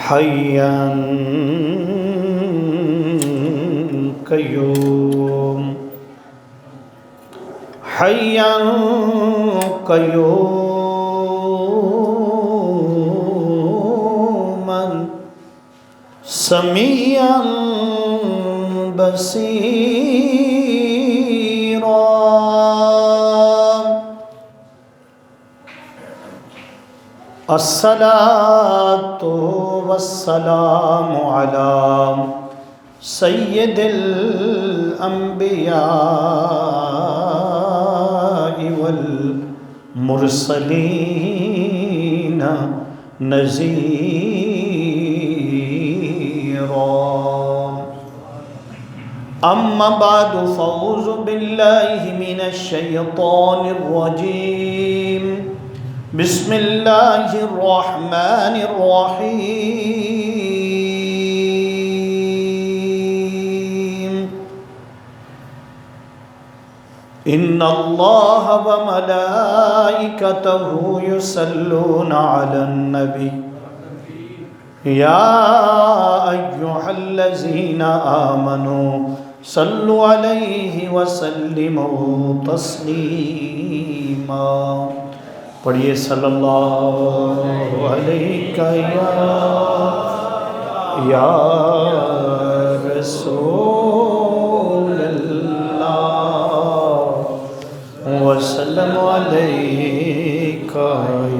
حيا قيوم حيا قيوما سميعا بصيرا الصلاة والسلام على سید الانبیاء والمرسلین نذیرا اما بعد فاعوذ باللہ من الشیطان الرجیم بسم اللہ الرحمن الرحیم ان اللہ وملائکتہ یصلون علی النبی یا ایہا الذین آمنوا صلوا علیہ وسلموا تسلیما۔ پڑھیے صلی اللہ علیہ یا رسول اللہ وسلم علیہ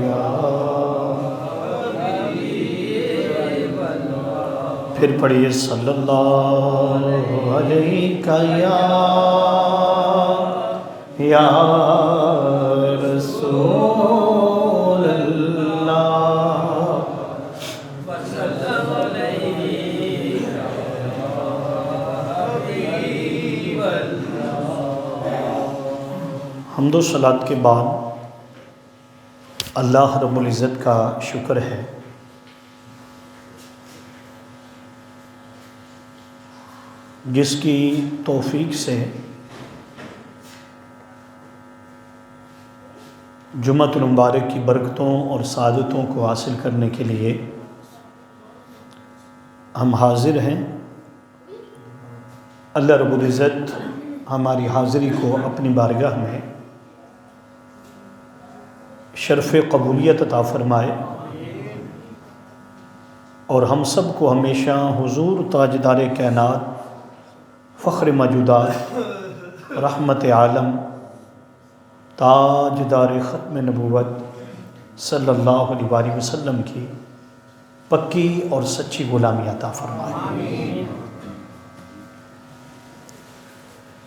یا۔ پھر پڑھیے صلی اللہ علیہ یا رسول اللہ وسلم علیہ یا حبیب اللہ۔ حمد و صلوات کے بعد اللہ رب العزت کا شکر ہے جس کی توفیق سے جمعۃ المبارک کی برکتوں اور سعادتوں کو حاصل کرنے کے لیے ہم حاضر ہیں۔ اللہ رب العزت ہماری حاضری کو اپنی بارگاہ میں شرف قبولیت عطا فرمائے اور ہم سب کو ہمیشہ حضور تاجدار کائنات، فخر موجودات، رحمت عالم، تاجدار ختم نبوت صلی اللہ علیہ وآلہ وسلم کی پکی اور سچی غلامی عطا فرمائے۔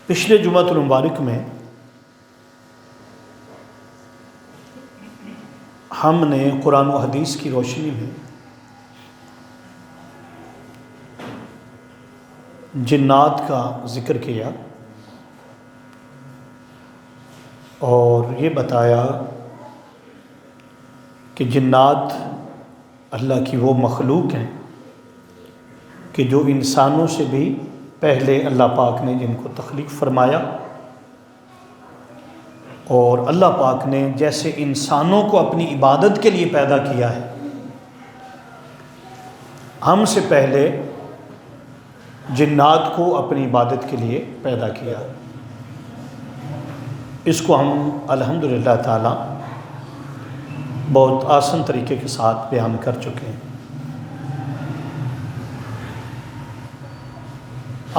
پچھلے جمعۃ المبارک میں ہم نے قرآن و حدیث کی روشنی میں جنات کا ذکر کیا اور یہ بتایا کہ جنات اللہ کی وہ مخلوق ہیں کہ جو انسانوں سے بھی پہلے اللہ پاک نے جن کو تخلیق فرمایا، اور اللہ پاک نے جیسے انسانوں کو اپنی عبادت کے لیے پیدا کیا ہے، ہم سے پہلے جنات کو اپنی عبادت کے لیے پیدا کیا۔ اس کو ہم الحمدللہ تعالی بہت آسان طریقے کے ساتھ بیان کر چکے ہیں۔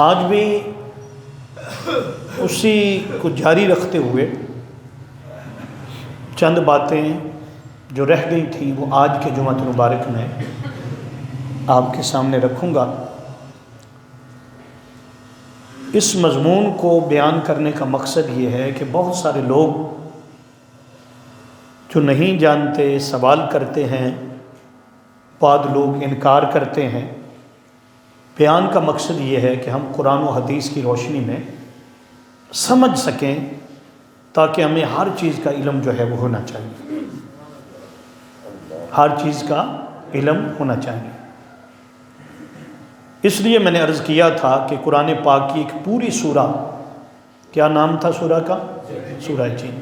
آج بھی اسی کو جاری رکھتے ہوئے چند باتیں جو رہ گئی تھیں وہ آج کے جمعۃ المبارک میں آپ کے سامنے رکھوں گا۔ اس مضمون کو بیان کرنے کا مقصد یہ ہے کہ بہت سارے لوگ جو نہیں جانتے سوال کرتے ہیں، بعض لوگ انکار کرتے ہیں۔ بیان کا مقصد یہ ہے کہ ہم قرآن و حدیث کی روشنی میں سمجھ سکیں تاکہ ہمیں ہر چیز کا علم جو ہے وہ ہونا چاہیے، ہر چیز کا علم ہونا چاہیے۔ اس لیے میں نے عرض کیا تھا کہ قرآن پاک کی ایک پوری سورہ، کیا نام تھا سورہ کا؟ سورہ جن۔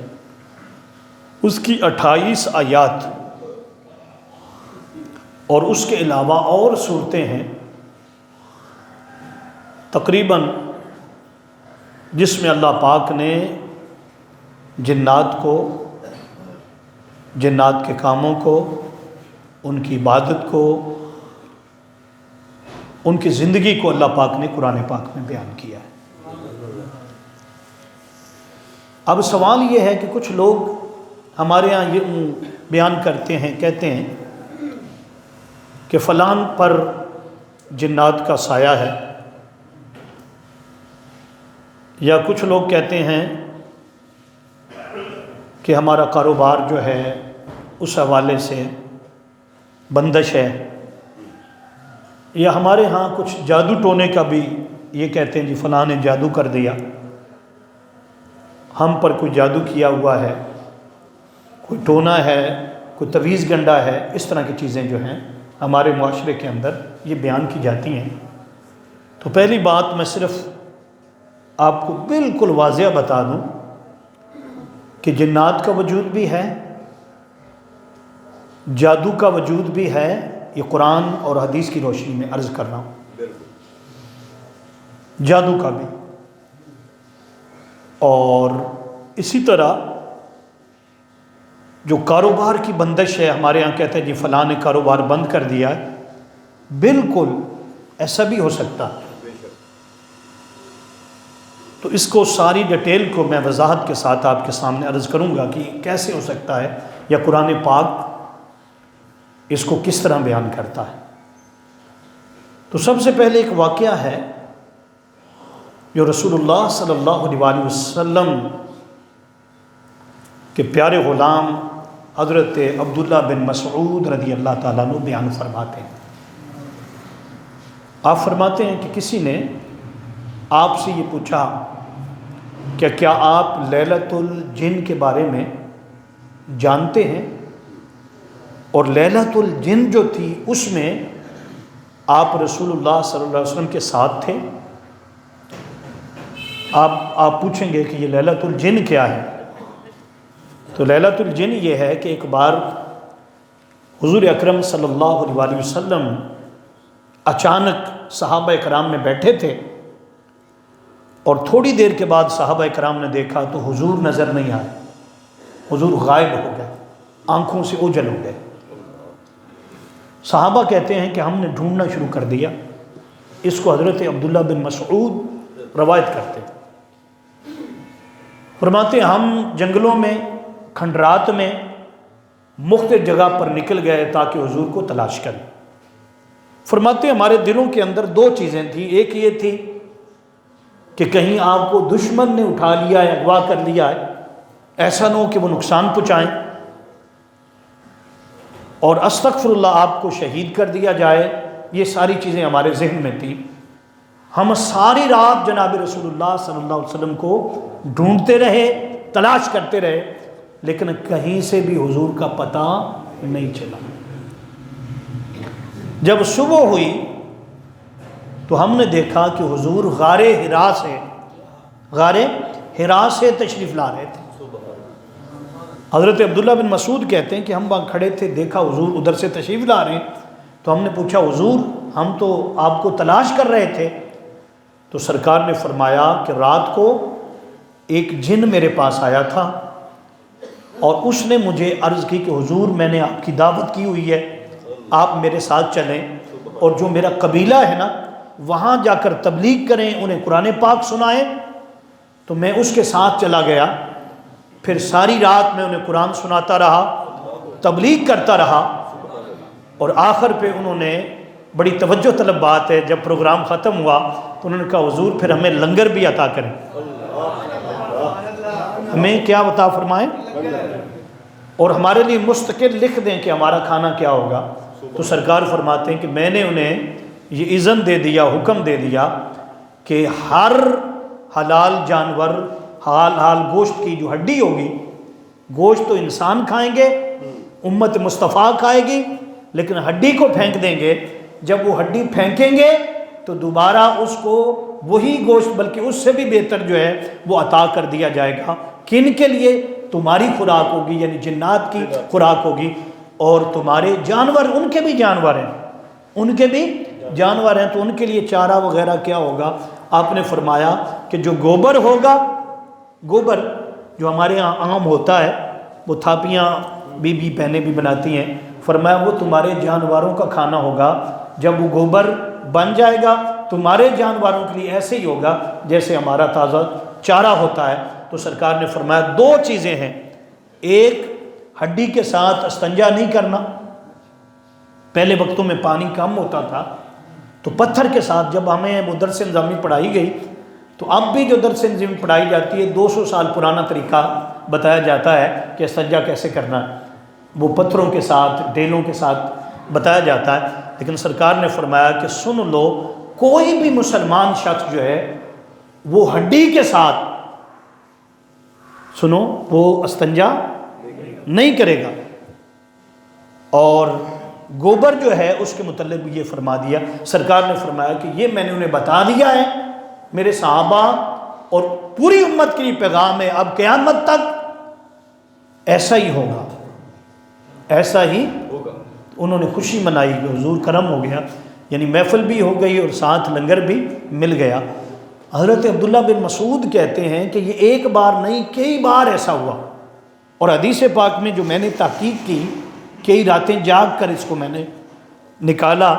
اس کی 28 آیات اور اس کے علاوہ اور صورتیں ہیں تقریباً جس میں اللہ پاک نے جنات کو، جنات کے کاموں کو، ان کی عبادت کو، ان کی زندگی کو اللہ پاک نے قرآن پاک میں بیان کیا ہے۔ اب سوال یہ ہے کہ کچھ لوگ ہمارے ہاں یہ بیان کرتے ہیں، کہتے ہیں کہ فلان پر جنات کا سایہ ہے، یا کچھ لوگ کہتے ہیں کہ ہمارا کاروبار جو ہے اس حوالے سے بندش ہے، یا ہمارے ہاں کچھ جادو ٹونے کا بھی یہ کہتے ہیں جی فلاں نے جادو کر دیا، ہم پر کوئی جادو کیا ہوا ہے، کوئی ٹونا ہے، کوئی تویز گنڈا ہے، اس طرح کی چیزیں جو ہیں ہمارے معاشرے کے اندر یہ بیان کی جاتی ہیں۔ تو پہلی بات میں صرف آپ کو بالکل واضح بتا دوں کہ جنات کا وجود بھی ہے، جادو کا وجود بھی ہے، یہ قرآن اور حدیث کی روشنی میں عرض کر رہا ہوں، جادو کا بھی۔ اور اسی طرح جو کاروبار کی بندش ہے، ہمارے ہاں کہتے ہیں جی فلاں نے کاروبار بند کر دیا ہے، بالکل ایسا بھی ہو سکتا۔ تو اس کو ساری ڈیٹیل کو میں وضاحت کے ساتھ آپ کے سامنے عرض کروں گا کہ کیسے ہو سکتا ہے، یا قرآن پاک اس کو کس طرح بیان کرتا ہے۔ تو سب سے پہلے ایک واقعہ ہے جو رسول اللہ صلی اللہ علیہ وسلم کے پیارے غلام حضرت عبداللہ بن مسعود رضی اللہ تعالیٰ عنہ بیان فرماتے ہیں۔ آپ فرماتے ہیں کہ کسی نے آپ سے یہ پوچھا کہ کیا آپ لیلۃ الجن کے بارے میں جانتے ہیں؟ اور لیلۃ الجن جو تھی اس میں آپ رسول اللہ صلی اللہ علیہ وسلم کے ساتھ تھے۔ آپ پوچھیں گے کہ یہ لیلۃ الجن کیا ہے؟ تو لیلۃ الجن یہ ہے کہ ایک بار حضور اکرم صلی اللہ علیہ وسلم اچانک صحابہ کرام میں بیٹھے تھے، اور تھوڑی دیر کے بعد صحابہ کرام نے دیکھا تو حضور نظر نہیں آئے، حضور غائب ہو گئے، آنکھوں سے اوجھل ہو گئے۔ صحابہ کہتے ہیں کہ ہم نے ڈھونڈنا شروع کر دیا۔ اس کو حضرت عبداللہ بن مسعود روایت کرتے ہیں، فرماتے ہیں ہم جنگلوں میں، کھنڈرات میں، مختلف جگہ پر نکل گئے تاکہ حضور کو تلاش کریں۔ فرماتے ہیں ہمارے دلوں کے اندر دو چیزیں تھیں، ایک یہ تھی کہ کہیں آپ کو دشمن نے اٹھا لیا ہے، اغوا کر لیا ہے، ایسا نہ ہو کہ وہ نقصان پہنچائیں، اور استغفر اللہ آپ کو شہید کر دیا جائے۔ یہ ساری چیزیں ہمارے ذہن میں تھی۔ ہم ساری رات جناب رسول اللہ صلی اللہ علیہ وسلم کو ڈھونڈتے رہے، تلاش کرتے رہے، لیکن کہیں سے بھی حضور کا پتہ نہیں چلا۔ جب صبح ہوئی تو ہم نے دیکھا کہ حضور غار حرا سے تشریف لا رہے تھے۔ حضرت عبداللہ بن مسعود کہتے ہیں کہ ہم وہاں کھڑے تھے، دیکھا حضور ادھر سے تشریف لا رہے ہیں، تو ہم نے پوچھا حضور ہم تو آپ کو تلاش کر رہے تھے۔ تو سرکار نے فرمایا کہ رات کو ایک جن میرے پاس آیا تھا اور اس نے مجھے عرض کی کہ حضور میں نے آپ کی دعوت کی ہوئی ہے، آپ میرے ساتھ چلیں، اور جو میرا قبیلہ ہے نا وہاں جا کر تبلیغ کریں، انہیں قرآن پاک سنائیں۔ تو میں اس کے ساتھ چلا گیا، پھر ساری رات میں انہیں قرآن سناتا رہا، تبلیغ کرتا رہا، اور آخر پہ انہوں نے، بڑی توجہ طلب بات ہے، جب پروگرام ختم ہوا تو انہوں نے کہا حضور پھر ہمیں لنگر بھی عطا کریں، ہمیں کیا عطا فرمائیں، اور ہمارے لیے مستقل لکھ دیں کہ ہمارا کھانا کیا ہوگا۔ تو سرکار فرماتے ہیں کہ میں نے انہیں یہ اذن دے دیا، حکم دے دیا کہ ہر حلال جانور، حلال گوشت کی جو ہڈی ہوگی، گوشت تو انسان کھائیں گے، امت مصطفیٰ کھائے گی، لیکن ہڈی کو پھینک دیں گے۔ جب وہ ہڈی پھینکیں گے تو دوبارہ اس کو وہی گوشت بلکہ اس سے بھی بہتر جو ہے وہ عطا کر دیا جائے گا۔ کن کے لیے؟ تمہاری خوراک ہوگی، یعنی جنات کی خوراک ہوگی۔ اور تمہارے جانور ان کے بھی جانور ہیں، ان کے بھی جانور ہیں، تو ان کے لیے چارہ وغیرہ کیا ہوگا؟ آپ نے فرمایا کہ جو گوبر ہوگا، گوبر جو ہمارے یہاں عام ہوتا ہے، وہ تھاپیاں بی بہنیں بھی بناتی ہیں، فرمایا وہ تمہارے جانوروں کا کھانا ہوگا، جب وہ گوبر بن جائے گا تمہارے جانوروں کے لیے ایسے ہی ہوگا جیسے ہمارا تازہ چارہ ہوتا ہے۔ تو سرکار نے فرمایا دو چیزیں ہیں، ایک ہڈی کے ساتھ استنجا نہیں کرنا، پہلے وقتوں میں پانی کم ہوتا تھا تو پتھر کے ساتھ، جب ہمیں وہ درس نظامی پڑھائی گئی تو اب بھی جو درس نظامی پڑھائی جاتی ہے 200 سال پرانا طریقہ بتایا جاتا ہے کہ استنجا کیسے کرنا ہے، وہ پتھروں کے ساتھ ڈیلوں کے ساتھ بتایا جاتا ہے، لیکن سرکار نے فرمایا کہ سن لو، کوئی بھی مسلمان شخص جو ہے وہ ہڈی کے ساتھ، سنو، وہ استنجا نہیں کرے گا، اور گوبر جو ہے اس کے متعلق بھی یہ فرما دیا، سرکار نے فرمایا کہ یہ میں نے انہیں بتا دیا ہے، میرے صحابہ اور پوری امت کے لیے پیغام ہے، اب قیامت تک ایسا ہی ہوگا، ایسا ہی ہوگا۔ انہوں نے خوشی منائی کہ حضور کرم ہو گیا، یعنی محفل بھی ہو گئی اور ساتھ لنگر بھی مل گیا۔ حضرت عبداللہ بن مسعود کہتے ہیں کہ یہ ایک بار نہیں کئی بار ایسا ہوا، اور حدیث پاک میں جو میں نے تحقیق کی، کئی راتیں جاگ کر اس کو میں نے نکالا،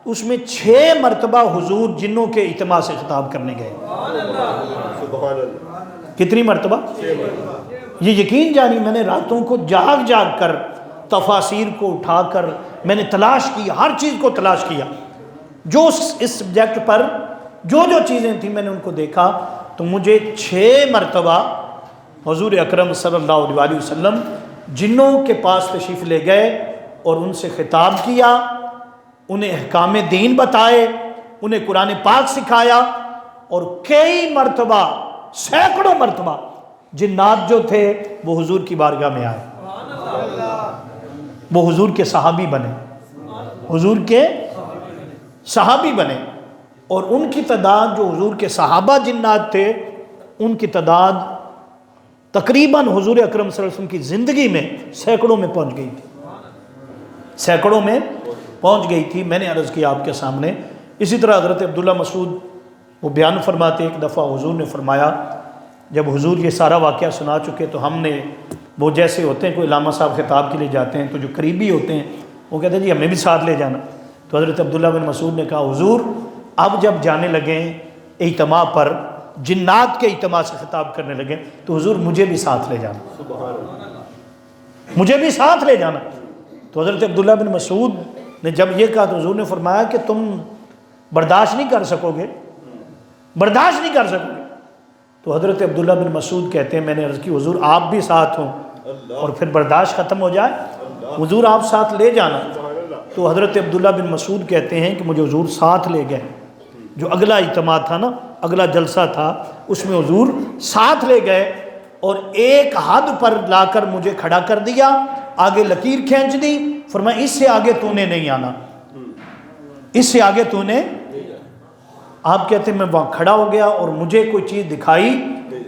اس میں 6 مرتبہ حضور جنوں کے اجتماع سے خطاب کرنے گئے۔ کتنی مرتبہ؟ یہ یقین جانی میں نے راتوں کو جاگ جاگ کر تفاسیر کو اٹھا کر میں نے تلاش کی، ہر چیز کو تلاش کیا، جو اس سبجیکٹ پر جو چیزیں تھیں میں نے ان کو دیکھا، تو مجھے 6 مرتبہ حضور اکرم صلی اللہ علیہ وسلم جنوں کے پاس تشریف لے گئے اور ان سے خطاب کیا، انہیں احکام دین بتائے، انہیں قرآن پاک سکھایا، اور کئی مرتبہ، سینکڑوں مرتبہ جنات جو تھے وہ حضور کی بارگاہ میں آئے، وہ حضور کے صحابی بنے، حضور کے صحابی بنے، اور ان کی تعداد جو حضور کے صحابہ جنات تھے ان کی تعداد تقریباً حضور اکرم صلی اللہ علیہ وسلم کی زندگی میں سینکڑوں میں پہنچ گئی تھی، سینکڑوں میں پہنچ گئی تھی۔ میں نے عرض کیا آپ کے سامنے، اسی طرح حضرت عبداللہ مسعود وہ بیان فرماتے، ایک دفعہ حضور نے فرمایا، جب حضور یہ سارا واقعہ سنا چکے تو ہم نے، وہ جیسے ہوتے ہیں کوئی علامہ صاحب خطاب کے لیے جاتے ہیں تو جو قریبی ہوتے ہیں وہ کہتے ہیں جی ہمیں بھی ساتھ لے جانا، تو حضرت عبداللہ بن مسعود نے کہا حضور اب جب جانے لگیں اجتماع پر، جنات کے اجتماع سے خطاب کرنے لگے، تو حضور مجھے بھی ساتھ لے جانا، مجھے بھی ساتھ لے جانا۔ تو حضرت عبداللہ بن مسعود نے جب یہ کہا تو حضور نے فرمایا کہ تم برداشت نہیں کر سکو گے، برداشت نہیں کر سکو گے۔ تو حضرت عبداللہ بن مسعود کہتے ہیں میں نے عرض کی حضور آپ بھی ساتھ ہوں اور پھر برداشت ختم ہو جائے، حضور آپ ساتھ لے جانا۔ تو حضرت عبداللہ بن مسعود کہتے ہیں کہ مجھے حضور ساتھ لے گئے، جو اگلا اجتماع تھا نا، اگلا جلسہ تھا، اس میں حضور ساتھ لے گئے اور ایک حد پر لا کر مجھے کھڑا کر دیا، آگے لکیر کھینچ دی، فرمایا اس سے آگے تو نے نہیں آنا، اس سے آگے تو نے۔ آپ کہتے ہیں میں وہاں کھڑا ہو گیا اور مجھے کوئی چیز دکھائی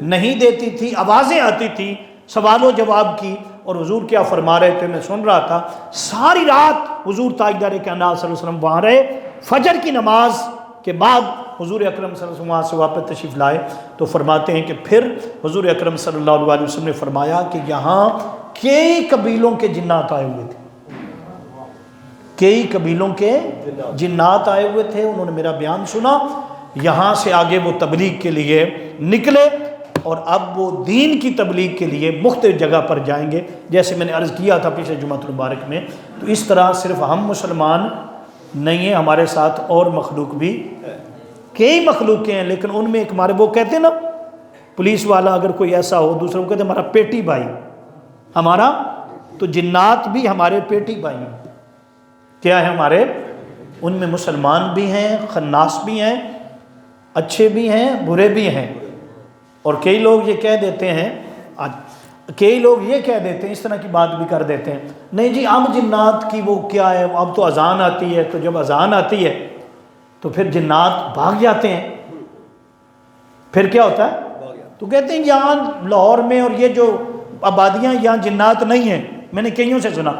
نہیں دیتی تھی، آوازیں آتی تھی سوال و جواب کی، اور حضور کیا فرما رہے تھے میں سن رہا تھا۔ ساری رات حضور تاجدار کائنات صلی اللہ علیہ وسلم وہاں رہے، فجر کی نماز کے بعد حضور اکرم صلی اللہ علیہ وسلم وہاں سے واپس تشریف لائے، تو فرماتے ہیں کہ پھر حضور اکرم صلی اللہ علیہ وسلم نے فرمایا کہ یہاں کئی قبیلوں کے جنات آئے ہوئے تھے، کئی قبیلوں کے جنات آئے ہوئے تھے، انہوں نے میرا بیان سنا، یہاں سے آگے وہ تبلیغ کے لیے نکلے، اور اب وہ دین کی تبلیغ کے لیے مختلف جگہ پر جائیں گے، جیسے میں نے عرض کیا تھا پچھلے جمعہ المبارک میں۔ تو اس طرح صرف ہم مسلمان نہیں ہیں، ہمارے ساتھ اور مخلوق بھی کئی مخلوقیں ہیں، لیکن ان میں ایک ہمارے وہ کہتے ہیں نا پولیس والا اگر کوئی ایسا ہو دوسروں کو کہتے ہیں ہمارا پیٹی بھائی، ہمارا، تو جنات بھی ہمارے پیٹی بھائی ہیں، کیا ہے ہمارے، ان میں مسلمان بھی ہیں، خناس بھی ہیں، اچھے بھی ہیں، برے بھی ہیں۔ اور کئی لوگ یہ کہہ دیتے ہیں، کئی لوگ یہ کہہ دیتے ہیں، اس طرح کی بات بھی کر دیتے ہیں، نہیں جی اب جنات کی وہ کیا ہے، اب تو اذان آتی ہے، تو جب اذان آتی ہے تو پھر جنات بھاگ جاتے ہیں، پھر کیا ہوتا ہے، تو کہتے ہیں یہاں لاہور میں اور یہ جو آبادیاں یہاں جنات نہیں ہیں، میں نے کئیوں سے سنا،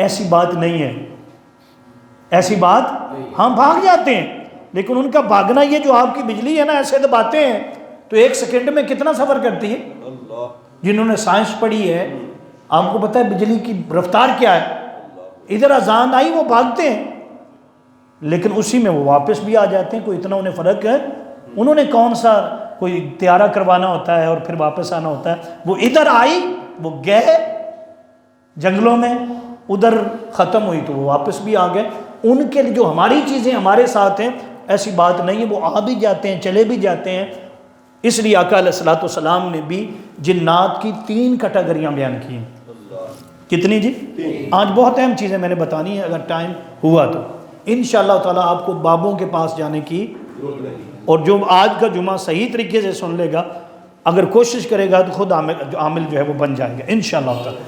ایسی بات نہیں ہے، ایسی بات ہم بھاگ جاتے ہیں، لیکن ان کا بھاگنا یہ جو آپ کی بجلی ہے نا ایسے دباتے ہیں تو 1 سیکنڈ میں کتنا سفر کرتی ہے۔ جنہوں نے سائنس پڑھی ہے آپ کو پتہ ہے بجلی کی رفتار کیا ہے، ادھر اذان آئی وہ بھاگتے ہیں لیکن اسی میں وہ واپس بھی آ جاتے ہیں، کوئی اتنا انہیں فرق ہے۔ انہوں نے کون سا کوئی طیارہ کروانا ہوتا ہے اور پھر واپس آنا ہوتا ہے، وہ ادھر آئی وہ گئے جنگلوں میں، ادھر ختم ہوئی تو وہ واپس بھی آ گئے۔ ان کے لیے جو ہماری چیزیں ہمارے ساتھ ہیں ایسی بات نہیں ہے، وہ آ بھی جاتے ہیں چلے بھی جاتے ہیں۔ اس لیے آقا علیہ الصلوۃ والسلام نے بھی جنات کی 3 کیٹیگریاں بیان کی ہیں۔ کتنی جی؟ آج بہت اہم چیزیں میں نے بتانی ہے، اگر ٹائم ہوا تو انشاءاللہ تعالیٰ آپ کو بابوں کے پاس جانے کی، اور جو آج کا جمعہ صحیح طریقے سے سن لے گا، اگر کوشش کرے گا تو خود عامل جو ہے وہ بن جائے گا انشاءاللہ تعالیٰ۔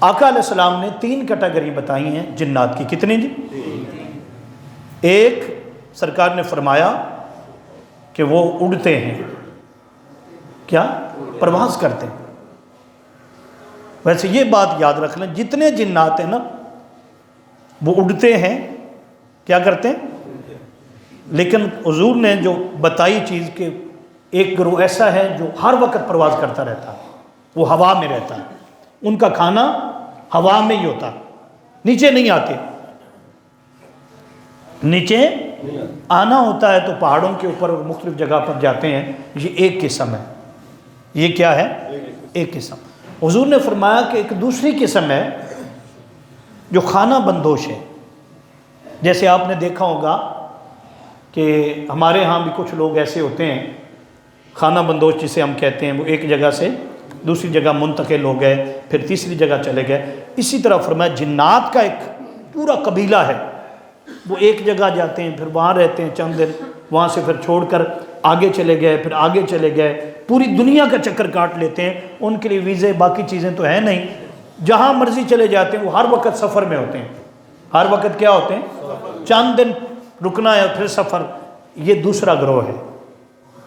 آقا علیہ السلام نے 3 کیٹیگری بتائی ہیں جنات کی۔ کتنی جی؟ ایک سرکار نے فرمایا کہ وہ اڑتے ہیں، کیا؟ پرواز کرتے ہیں۔ ویسے یہ بات یاد رکھ لیں جتنے جنات ہیں نا وہ اڑتے ہیں، کیا کرتے ہیں؟ لیکن حضور نے جو بتائی چیز کہ ایک گروہ ایسا ہے جو ہر وقت پرواز کرتا رہتا ہے، وہ ہوا میں رہتا ہے، ان کا کھانا ہوا میں ہی ہوتا ہے، نیچے نہیں آتے۔ نیچے آنا ہوتا ہے تو پہاڑوں کے اوپر مختلف جگہ پر جاتے ہیں، یہ ایک قسم ہے۔ یہ کیا ہے؟ ایک قسم۔ حضور نے فرمایا کہ ایک دوسری قسم ہے جو خانہ بندوش ہے۔ جیسے آپ نے دیکھا ہوگا کہ ہمارے ہاں بھی کچھ لوگ ایسے ہوتے ہیں خانہ بندوش جسے ہم کہتے ہیں، وہ ایک جگہ سے دوسری جگہ منتقل ہو گئے، پھر تیسری جگہ چلے گئے۔ اسی طرح فرمایا جنات کا ایک پورا قبیلہ ہے، وہ ایک جگہ جاتے ہیں پھر وہاں رہتے ہیں چند دن، وہاں سے پھر چھوڑ کر آگے چلے گئے، پھر آگے چلے گئے، پوری دنیا کا چکر کاٹ لیتے ہیں۔ ان کے لیے ویزے باقی چیزیں تو ہیں نہیں، جہاں مرضی چلے جاتے ہیں، وہ ہر وقت سفر میں ہوتے ہیں۔ ہر وقت کیا ہوتے ہیں؟ چند دن رکنا ہے پھر سفر۔ یہ دوسرا گروہ ہے۔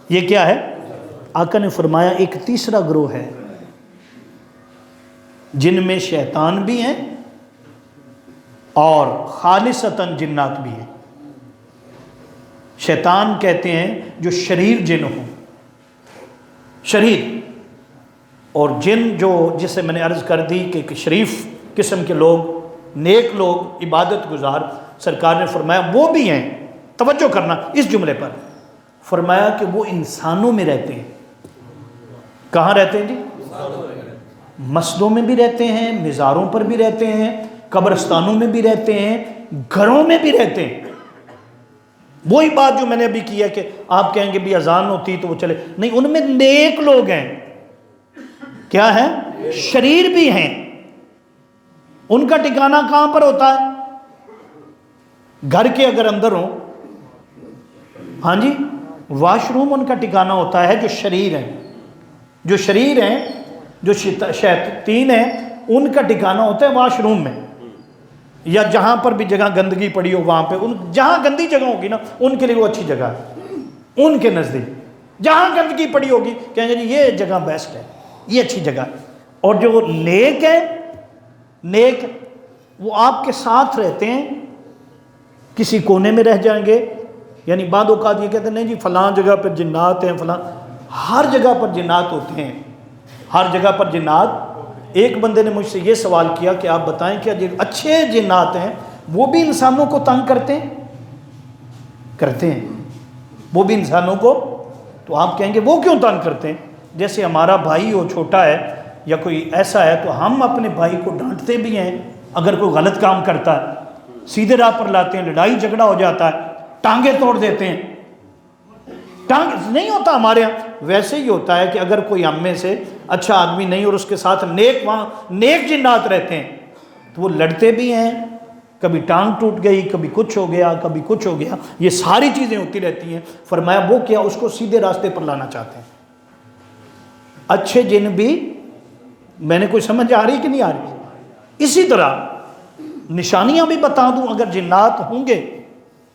یہ کیا ہے؟ آقا نے فرمایا ایک تیسرا گروہ ہے جن میں شیطان بھی ہیں اور خالصتاً جنات بھی ہیں۔ شیطان کہتے ہیں جو شریر جن ہوں، شریر، اور جن جو جسے میں نے عرض کر دی کہ ایک شریف قسم کے لوگ، نیک لوگ، عبادت گزار، سرکار نے فرمایا وہ بھی ہیں۔ توجہ کرنا اس جملے پر، فرمایا کہ وہ انسانوں میں رہتے ہیں۔ کہاں رہتے ہیں جی؟ مسجدوں میں بھی رہتے ہیں، مزاروں پر بھی رہتے ہیں، قبرستانوں میں بھی رہتے ہیں، گھروں میں بھی رہتے ہیں۔ وہی بات جو میں نے ابھی کی ہے کہ آپ کہیں گے بھی اذان ہوتی تو وہ چلے، نہیں، ان میں نیک لوگ ہیں۔ کیا ہیں؟ شریر بھی ہیں۔ ان کا ٹھکانہ کہاں پر ہوتا ہے؟ گھر کے اگر اندر ہوں، ہاں جی، واش روم ان کا ٹھکانہ ہوتا ہے۔ جو شریر ہیں، جو شریر ہیں، جو شیاطین ہیں، ان کا ٹھکانہ ہوتا ہے واش روم میں، یا جہاں پر بھی جگہ گندگی پڑی ہو وہاں پہ، جہاں گندی جگہ ہوگی نا ان کے لیے وہ اچھی جگہ ہے۔ ان کے نزدیک جہاں گندگی پڑی ہوگی کہیں گے جی یہ جگہ بیسٹ ہے، یہ اچھی جگہ ہے۔ اور جو نیک ہے، نیک وہ آپ کے ساتھ رہتے ہیں، کسی کونے میں رہ جائیں گے۔ یعنی بعض اوقات یہ کہتے ہیں نہیں جی فلاں جگہ پر جنات ہیں، فلاں، ہر جگہ پر جنات ہوتے ہیں، ہر جگہ پر جنات۔ ایک بندے نے مجھ سے یہ سوال کیا کہ آپ بتائیں کیا جو اچھے جنات ہیں وہ بھی انسانوں کو تنگ کرتے ہیں؟ کرتے ہیں، وہ بھی انسانوں کو۔ تو آپ کہیں گے وہ کیوں تنگ کرتے ہیں؟ جیسے ہمارا بھائی ہو، چھوٹا ہے یا کوئی ایسا ہے تو ہم اپنے بھائی کو ڈانٹتے بھی ہیں اگر کوئی غلط کام کرتا ہے، سیدھے راہ پر لاتے ہیں، لڑائی جھگڑا ہو جاتا ہے، ٹانگیں توڑ دیتے ہیں۔ ٹانگ نہیں ہوتا ہمارے ہاں، ویسے ہی ہوتا ہے کہ اگر کوئی ہم میں سے اچھا آدمی نہیں اور اس کے ساتھ نیک، وہاں نیک جنات رہتے ہیں تو وہ لڑتے بھی ہیں، کبھی ٹانگ ٹوٹ گئی، کبھی کچھ ہو گیا، کبھی کچھ ہو گیا، یہ ساری چیزیں ہوتی رہتی ہیں۔ فرمایا وہ کیا اس کو سیدھے راستے پر لانا چاہتے ہیں۔ اچھے جن بھی، میں نے کوئی سمجھ آ رہی کہ نہیں آ رہی؟ اسی طرح نشانیاں بھی بتا دوں، اگر جنات ہوں گے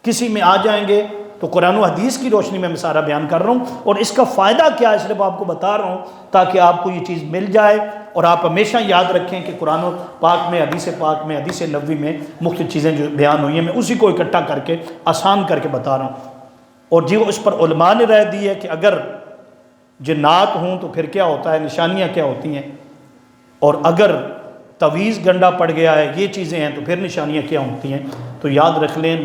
کسی میں آ جائیں گے تو قرآن و حدیث کی روشنی میں سارا بیان کر رہا ہوں، اور اس کا فائدہ کیا ہے صرف آپ کو بتا رہا ہوں تاکہ آپ کو یہ چیز مل جائے اور آپ ہمیشہ یاد رکھیں کہ قرآن پاک میں، حدیث پاک میں، حدیث نبوی میں مختلف چیزیں جو بیان ہوئی ہیں، میں اسی کو اکٹھا کر کے آسان کر کے بتا رہا ہوں۔ اور جی اس پر علماء نے رائے دی ہے کہ اگر جنات ہوں تو پھر کیا ہوتا ہے، نشانیاں کیا ہوتی ہیں، اور اگر تعویذ گنڈا پڑ گیا ہے، یہ چیزیں ہیں، تو پھر نشانیاں کیا ہوتی ہیں۔ تو یاد رکھ لیں